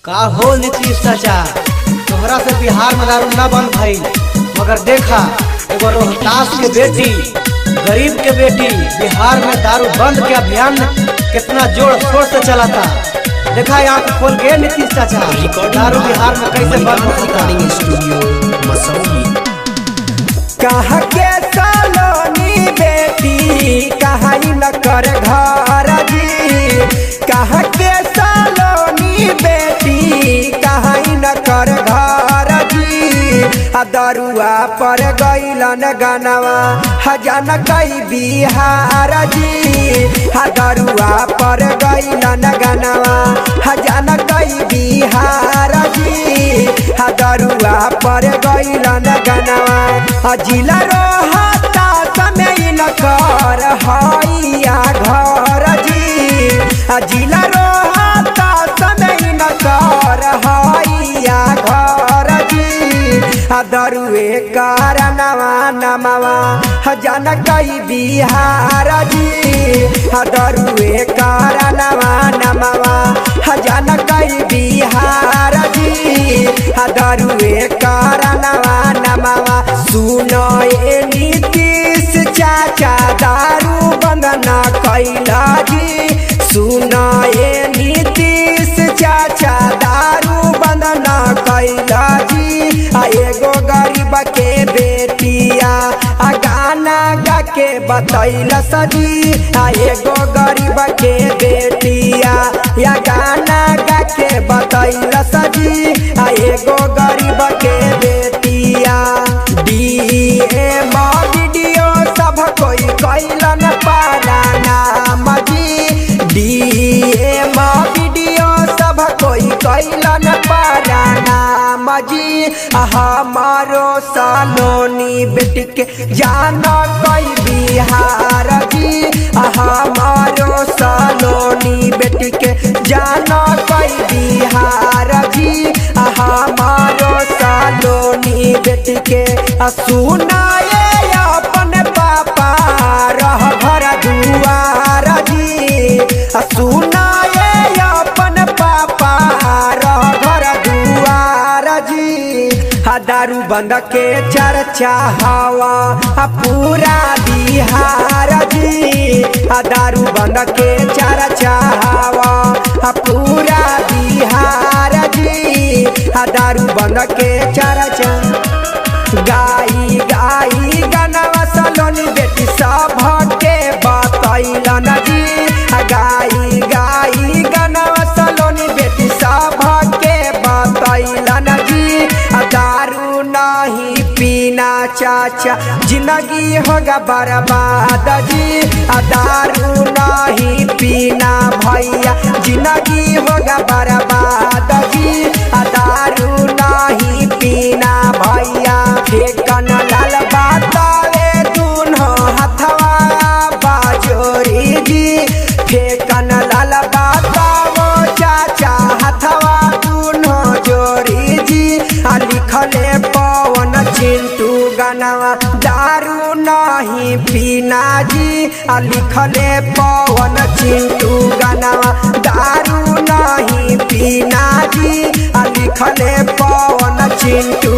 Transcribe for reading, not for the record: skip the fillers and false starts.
का हो नीतीश चाचा, तोहरा से बिहार में दारू न बंद भइल, मगर देखा एगो रोहतास के बेटी, गरीब के बेटी बिहार में दारू बंद के अभियान कितना जोर शोर से चलाता। देखा यहाँ के खोल गए नीतीश चाचा, दारू बिहार में कैसे बंद हो सकता। कहा के सालोनी बेटी कहाँ न कर घर जी, कहा के सालोनी बेटी कहाँ न कर घर जी। दरुआ पर गईलन गनवा हजन कई बिहार जी, दरुआ पर गईलन गनवा हजन कई बिहार जी, दरुआ पर गईलन गनवा जिला रोहता समय न कर हैया घर जी, जिला रोहता समय न कर हैया घर जी। दरुए कारणवा नमवा हजन कई बिहार जी, दरुए कारणवा नमवा हजन कई बिहार जी, दरुए कारणवा नमवा। सुनो ए नीतीश चाचा दारू बंद न कैला जी, सुनो ए नीतीश चाचा दारू बंद न कैला जी। एगो गरीब के बेटिया गाना गा के बतैला सजी, एगो गरीब के बेटिया या गाना गा के बतैला सजी, एगो गरीब के बेटिया डीएम वीडियो सब कोई कैलन पारा नाम जी, डीएम वीडियो सब कोई कैलन पारा नाम जी। हमारो सालोनी बेटी के जाना कई बिहार जी, हमारो सालोनी बेटी के जाना कई बिहार जी, हमारो सालोनी बेटी के सुनाए अपन पापा रह घर दुआर जी, सुनाए अपन पापा रह घर दुआर जी। दारू बंद के चर्चा हवा पूरा बिहार जी, दारू बंद के चर्चा हवा पूरा बिहार जी, दारू बंद के चर्चा। गाई गाई गनवा सलोनी बेटी सब के बतैलन जी, गाई गाई गनवा सलोनी बेटी सब के बतैलन जी। दारू नहीं पीना चाचा जिंदगी होगा बर्बाद जी, दारू नहीं पीना भैया जिंदगी होगा बर्बाद जी, दारू नहीं पीना भैया। फेकन लाल बतावे दुनो हथवा बाजोरी जी, फेकन लाल बतावो चाचा हथवा दुनो जोड़ी जी। लिखले पवन चिंटू गनवा दारू नहीं पीना जी, लिखले पवन चिंटू गनवा दारू नहीं पीना जी, लिखले पवन चिंटू